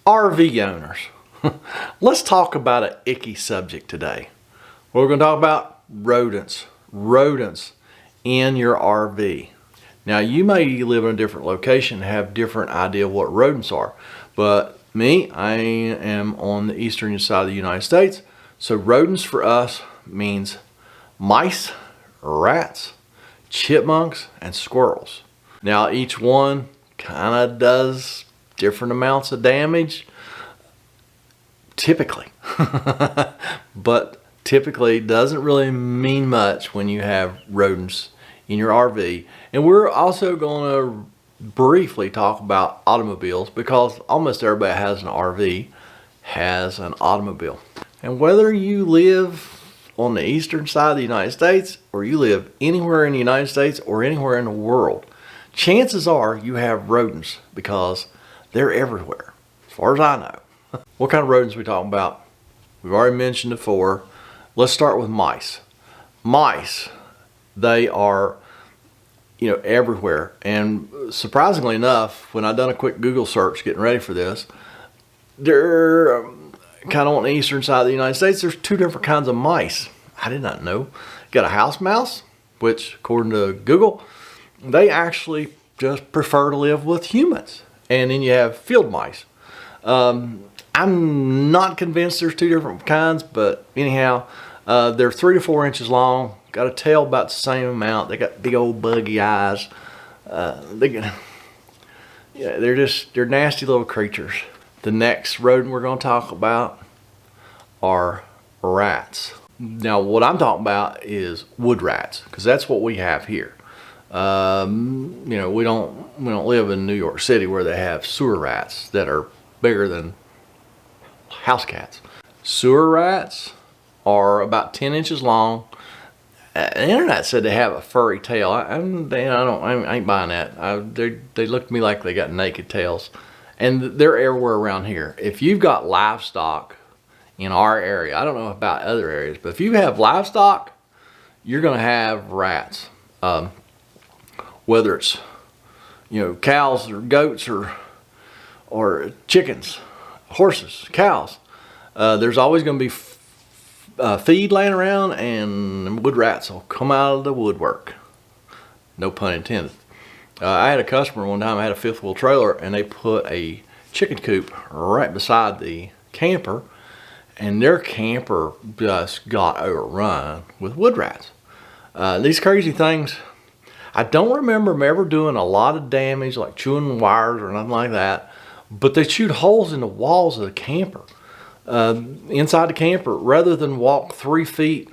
RV owners, let's talk about an icky subject today. We're going to talk about rodents in your RV. Now, you may live in a different location and have different idea of what rodents are, but me, I am on the eastern side of the United States, so rodents for us means mice, rats, chipmunks, and squirrels. Now, each one kind of does different amounts of damage, typically, but typically doesn't really mean much when you have rodents in your RV. And we're also going to briefly talk about automobiles, because almost everybody has an RV, has an automobile. And whether you live on the eastern side of the United States, or you live anywhere in the United States or anywhere in the world, chances are you have rodents, because they're everywhere, as far as I know. What kind of rodents are we talking about? We've already mentioned before. Let's start with mice. Mice, they are, everywhere. And surprisingly enough, when I done a quick Google search getting ready for this, they're kind of on the eastern side of the United States. There's two different kinds of mice. I did not know. You got a house mouse, which according to Google, they actually just prefer to live with humans. And then you have field mice. I'm not convinced there's two different kinds, but anyhow, they're 3 to 4 inches long, got a tail about the same amount. They got big old buggy eyes. They're nasty little creatures. The next rodent we're going to talk about are rats. Now, what I'm talking about is wood rats, because that's what we have here. We don't live in New York City where they have sewer rats that are bigger than house cats. Sewer rats are about 10 inches long. The internet said they have a furry tail. I ain't buying that. They look to me like they got naked tails, and they're everywhere around here. If you've got livestock in our area, I don't know about other areas, but if you have livestock, you're going to have rats. Whether it's cows or goats or chickens, horses, cows, there's always going to be feed laying around, and wood rats will come out of the woodwork. No pun intended. I had a customer one time, I had a fifth wheel trailer, and they put a chicken coop right beside the camper, and their camper just got overrun with wood rats. These crazy things, I don't remember them ever doing a lot of damage, like chewing wires or nothing like that, but they chewed holes in the walls of the camper. Inside the camper, rather than walk 3 feet,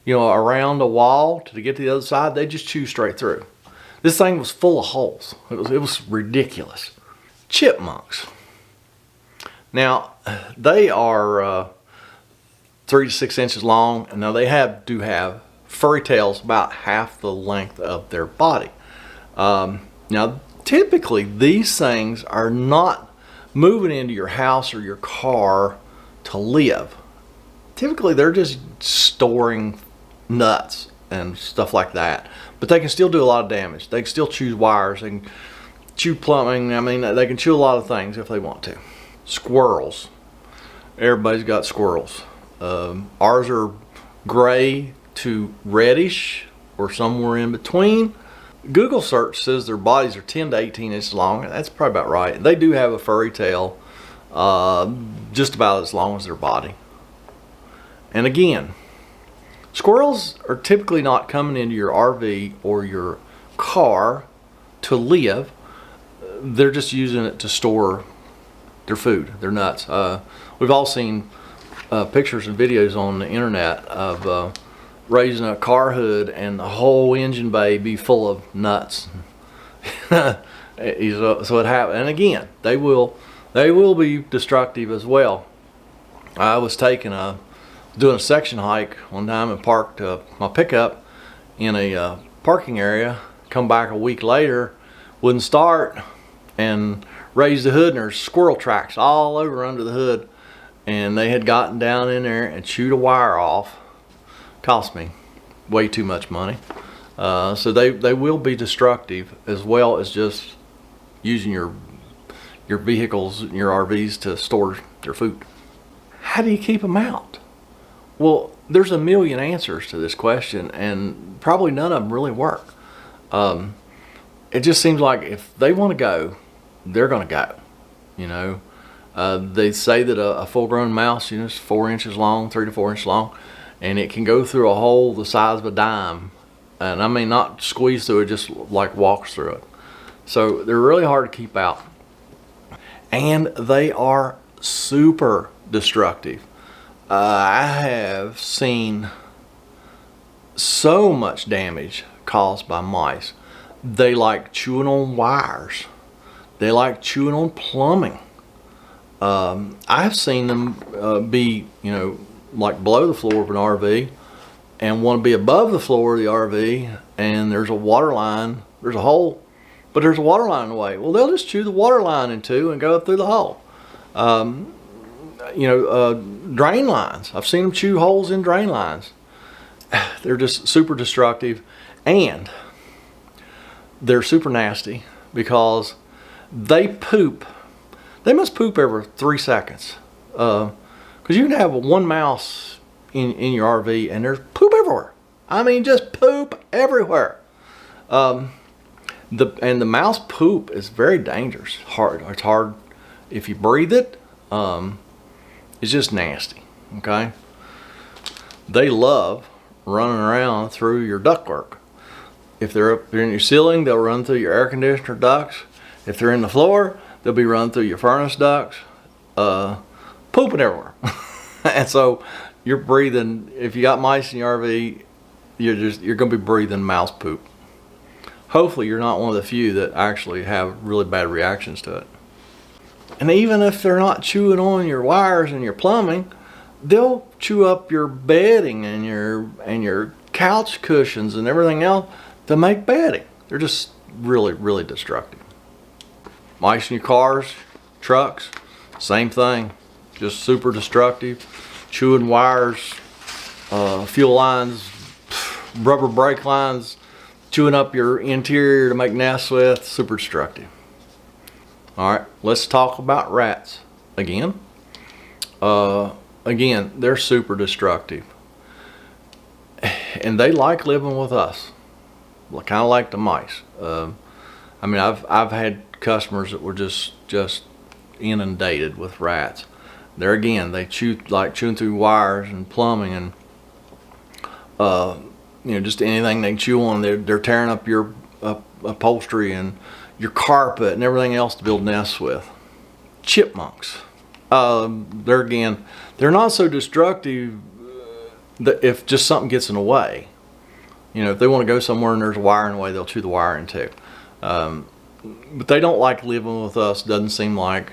around the wall to get to the other side, they just chew straight through. This thing was full of holes. It was ridiculous. Chipmunks. Now, they are 3 to 6 inches long, and now they do have furry tails about half the length of their body. Now, typically, these things are not moving into your house or your car to live. Typically, they're just storing nuts and stuff like that. But they can still do a lot of damage. They can still chew wires and chew plumbing. I mean, they can chew a lot of things if they want to. Squirrels. Everybody's got squirrels. Ours are gray to reddish or somewhere in between. Google search says their bodies are 10 to 18 inches long. That's probably about right. They do have a furry tail, just about as long as their body. And again, squirrels are typically not coming into your RV or your car to live. They're just using it to store their food, their nuts. We've all seen pictures and videos on the internet of raising a car hood and the whole engine bay be full of nuts. So it happened. And again, they will be destructive as well. I was doing a section hike one time and parked my pickup in a parking area. Come back a week later, wouldn't start, and raised the hood, and there's squirrel tracks all over under the hood, and they had gotten down in there and chewed a wire off. Cost me way too much money. So they will be destructive, as well as just using your your vehicles and your RVs to store their food. How do you keep them out? Well, there's a million answers to this question, and probably none of them really work. It just seems like if they want to go, they're going to go. You know, they say that a full-grown mouse, you know, is 4 inches long, 3 to 4 inches long, and it can go through a hole the size of a dime. And I mean, not squeeze through it, just like walks through it. So they're really hard to keep out. And they are super destructive. I have seen so much damage caused by mice. They like chewing on wires. They like chewing on plumbing. I've seen them be, you know, like below the floor of an RV and want to be above the floor of the RV, and there's a water line, there's a hole, but there's a water line in the way. Well, they'll just chew the water line in two and go up through the hole. Drain lines. I've seen them chew holes in drain lines. They're just super destructive, and they're super nasty because they poop. They must poop every 3 seconds. Because you can have one mouse in your RV and there's poop everywhere. I mean, just poop everywhere. The mouse poop is very dangerous. It's hard if you breathe it. It's just nasty. Okay. They love running around through your ductwork. If they're up in your ceiling, they'll run through your air conditioner ducts. If they're in the floor, they'll be running through your furnace ducts, pooping everywhere. And so you're breathing, if you got mice in your RV, you're going to be breathing mouse poop. Hopefully you're not one of the few that actually have really bad reactions to it. And even if they're not chewing on your wires and your plumbing, they'll chew up your bedding and your couch cushions and everything else to make bedding. They're just really, really destructive. Mice in your cars, trucks, same thing. Just super destructive. Chewing wires, fuel lines, rubber brake lines, chewing up your interior to make nests with. Super destructive. All right, let's talk about rats again. Again, they're super destructive. And they like living with us. Kind of like the mice. I mean, I've had customers that were just inundated with rats. There again, they like chewing through wires and plumbing and just anything they can chew on. They're tearing up your upholstery and your carpet and everything else to build nests with. Chipmunks. They're not so destructive that if just something gets in the way. You know, if they want to go somewhere and there's a wire in the way, they'll chew the wire in two. But they don't like living with us. Doesn't seem like.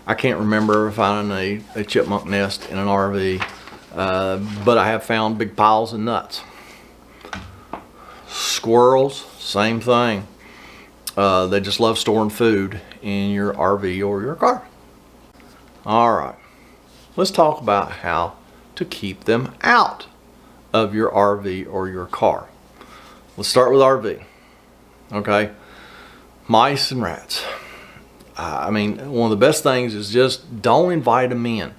I can't remember finding a chipmunk nest in an RV, but I have found big piles of nuts. Squirrels, same thing. They just love storing food in your RV or your car. All right, let's talk about how to keep them out of your RV or your car. Let's start with RV. Okay, mice and rats. I mean, one of the best things is just don't invite them in.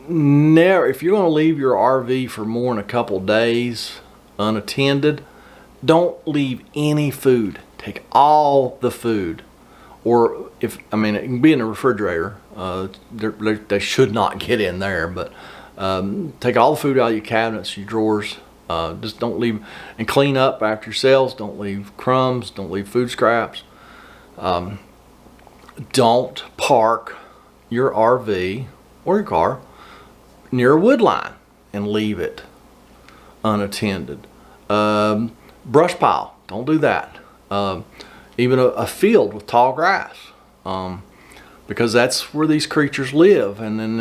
Never, if you're going to leave your RV for more than a couple days unattended, don't leave any food. Take all the food, or it can be in the refrigerator. They should not get in there, but take all the food out of your cabinets, your drawers. Just don't leave, and clean up after yourselves. Don't leave crumbs. Don't leave food scraps. Don't park your RV or your car near a wood line and leave it unattended. Brush pile, don't do that. Even a field with tall grass, because that's where these creatures live. And then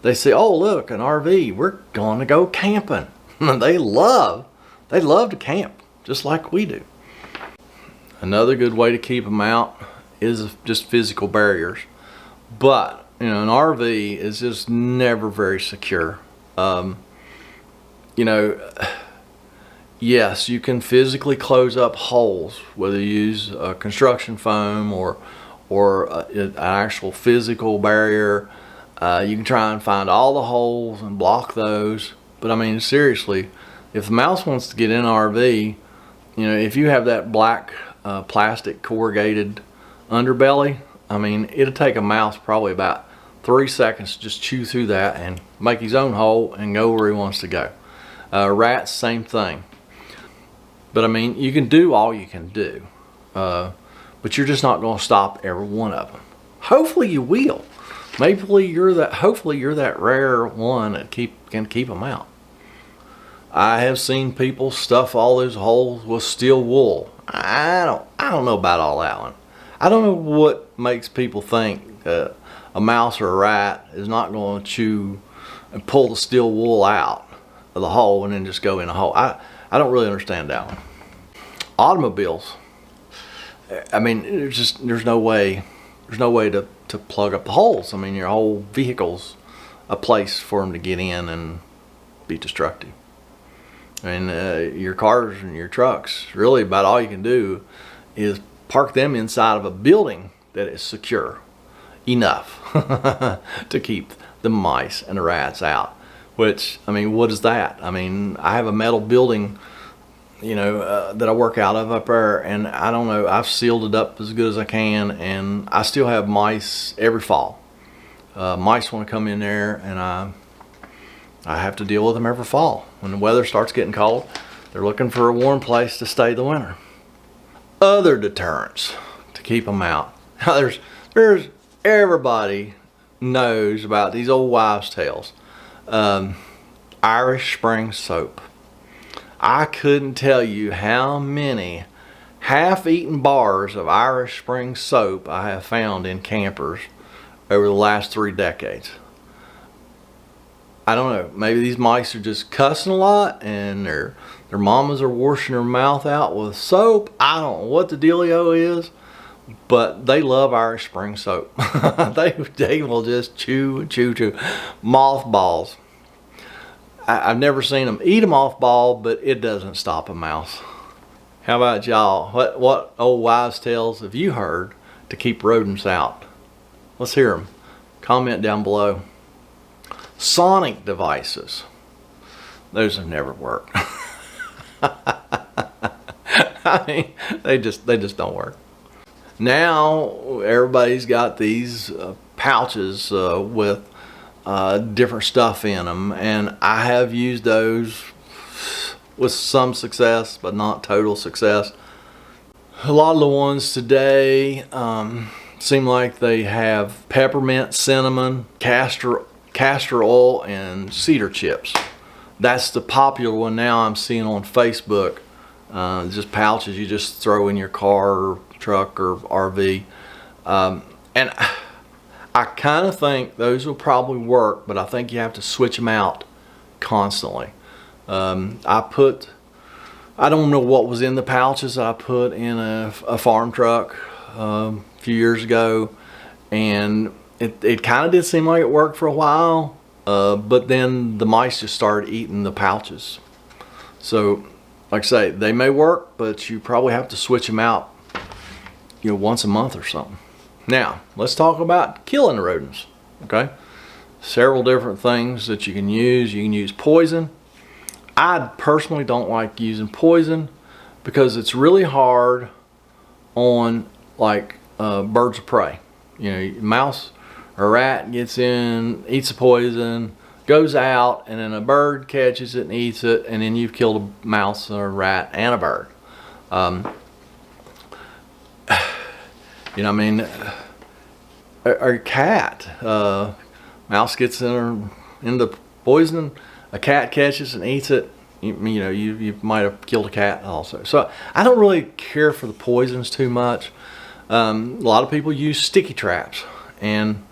they say, oh look, an RV, we're going to go camping. They love to camp just like we do. Another good way to keep them out is just physical barriers, but an RV is just never very secure. Yes, you can physically close up holes, whether you use construction foam or or an actual physical barrier. You can try and find all the holes and block those. But I mean, seriously, if the mouse wants to get in an RV, you know, if you have that black plastic corrugated underbelly, I mean, it'll take a mouse probably about 3 seconds to just chew through that and make his own hole and go where he wants to go. Rats, same thing. But I mean, you can do all you can do, but you're just not going to stop every one of them. Hopefully you will. Hopefully you're that rare one that can keep them out. I have seen people stuff all those holes with steel wool. I don't know about all that one. I don't know what makes people think that a mouse or a rat is not going to chew and pull the steel wool out of the hole and then just go in a hole. I don't really understand that one. Automobiles. I mean, there's no way to plug up the holes. I mean, your whole vehicle's a place for them to get in and be destructive. I mean, your cars and your trucks, really about all you can do is park them inside of a building that is secure enough to keep the mice and the rats out. Which, I mean, what is that? I mean, I have a metal building, you know, that I work out of up there, and I don't know, I've sealed it up as good as I can, and I still have mice every fall. Mice want to come in there, and I have to deal with them every fall. When the weather starts getting cold, they're looking for a warm place to stay the winter. Other deterrents to keep them out. Now, there's everybody knows about these old wives' tales. Irish Spring soap. I couldn't tell you how many half-eaten bars of Irish Spring soap I have found in campers over the last 3 decades. I don't know, maybe these mice are just cussing a lot and their mamas are washing their mouth out with soap. I don't know what the dealio is, but they love Irish Spring soap. they will just chew and chew. Mothballs. I've never seen them eat a mothball, but it doesn't stop a mouse. How about y'all? What old wives' tales have you heard to keep rodents out? Let's hear them. Comment down below. Sonic devices. Those have never worked. I mean, they just don't work. Now everybody's got these pouches with different stuff in them, and I have used those with some success, but not total success. A lot of the ones today seem like they have peppermint, cinnamon, castor oil, and cedar chips. That's the popular one now I'm seeing on Facebook. Just pouches you just throw in your car or truck or RV. And I kind of think those will probably work, but I think you have to switch them out constantly. I don't know what was in the pouches I put in a farm truck a few years ago, and it kind of did seem like it worked for a while, but then the mice just started eating the pouches. So, like I say, they may work, but you probably have to switch them out, you know, once a month or something. Now, let's talk about killing the rodents, okay? Several different things that you can use. You can use poison. I personally don't like using poison because it's really hard on like birds of prey. You know, a mouse or a rat gets in, eats the poison, goes out, and then a bird catches it and eats it, and then you've killed a mouse or a rat and a bird. You know, I mean, or a cat. Mouse gets into poison, a cat catches and eats it. You know, you might have killed a cat also. So I don't really care for the poisons too much. A lot of people use sticky traps, and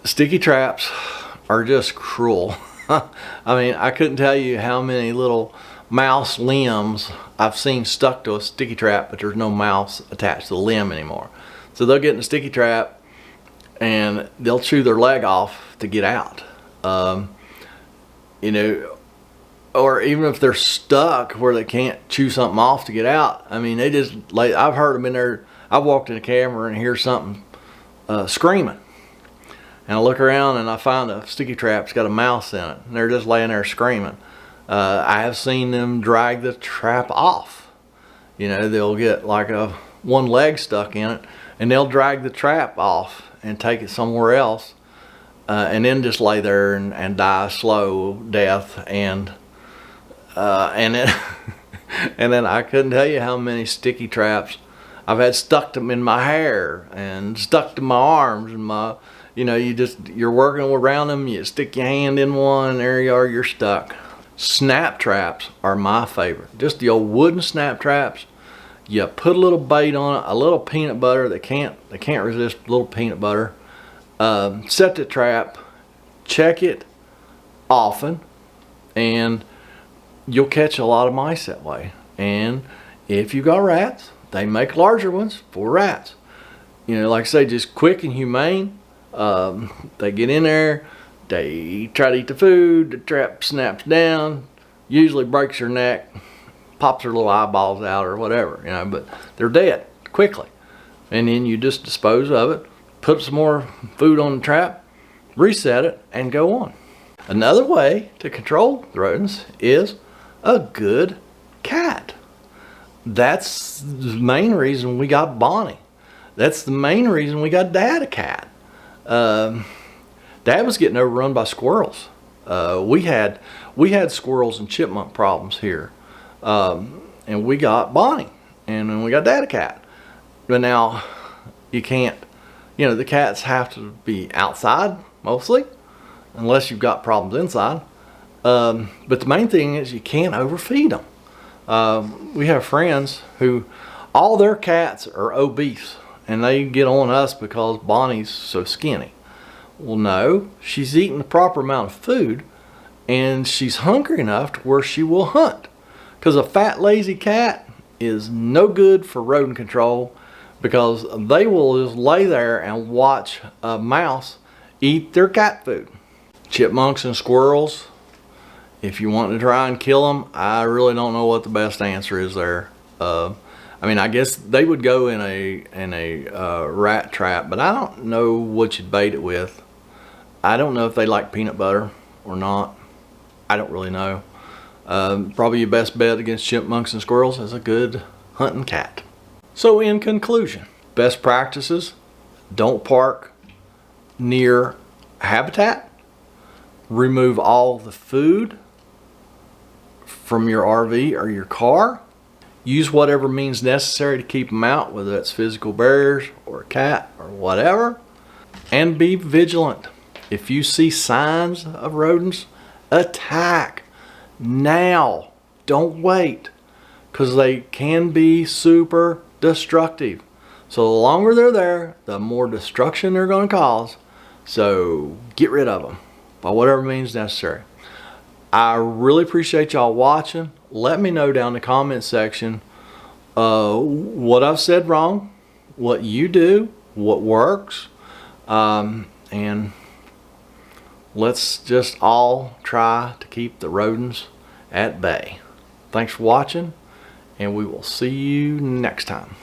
sticky traps are just cruel. I mean, I couldn't tell you how many little mouse limbs I've seen stuck to a sticky trap, but there's no mouse attached to the limb anymore. So they'll get in a sticky trap and they'll chew their leg off to get out. You know, or even if they're stuck where they can't chew something off to get out, I mean, they just, like, I've heard them in there. I've walked in a camera and hear something screaming. And I look around and I find a sticky trap's got a mouse in it, and they're just laying there screaming. I have seen them drag the trap off. You know, they'll get like one leg stuck in it, and they'll drag the trap off and take it somewhere else, and then just lay there and die a slow death. And then and then I couldn't tell you how many sticky traps I've had stuck them in my hair and stuck to my arms and my, you know, you're working around them, you stick your hand in one, and there you are, you're stuck. Snap traps are my favorite. Just the old wooden snap traps. You put a little bait on it, a little peanut butter. They can't resist a little peanut butter. Set the trap, check it often, and you'll catch a lot of mice that way. And if you got rats, they make larger ones for rats. You know, like I say, just quick and humane. They get in there, they try to eat the food, the trap snaps down, usually breaks their neck, pops their little eyeballs out or whatever, you know, but they're dead quickly. And then you just dispose of it, put some more food on the trap, reset it, and go on. Another way to control the rodents is a good cat. That's the main reason we got Bonnie. That's the main reason we got Dad a cat. Dad was getting overrun by squirrels. We had squirrels and chipmunk problems here, and we got Bonnie, and then we got Dad a cat. But now you can't, you know, the cats have to be outside mostly, unless you've got problems inside. But the main thing is you can't overfeed them. We have friends who all their cats are obese, and they get on us because Bonnie's so skinny. Well, no, she's eating the proper amount of food, and she's hungry enough to where she will hunt. Because a fat, lazy cat is no good for rodent control, because they will just lay there and watch a mouse eat their cat food. Chipmunks and squirrels, if you want to try and kill them, I really don't know what the best answer is there. I mean, I guess they would go in a rat trap, but I don't know what you'd bait it with. I don't know if they like peanut butter or not. I don't really know. Probably your best bet against chipmunks and squirrels is a good hunting cat. So in conclusion, best practices: don't park near habitat. Remove all the food from your RV or your car. Use whatever means necessary to keep them out, whether that's physical barriers or a cat or whatever. And be vigilant. If you see signs of rodents, attack now. Don't wait, because they can be super destructive. So the longer they're there, the more destruction they're going to cause. So get rid of them by whatever means necessary. I really appreciate y'all watching. Let me know down in the comment section what I've said wrong, what you do, what works, and let's just all try to keep the rodents at bay. Thanks for watching, and we will see you next time.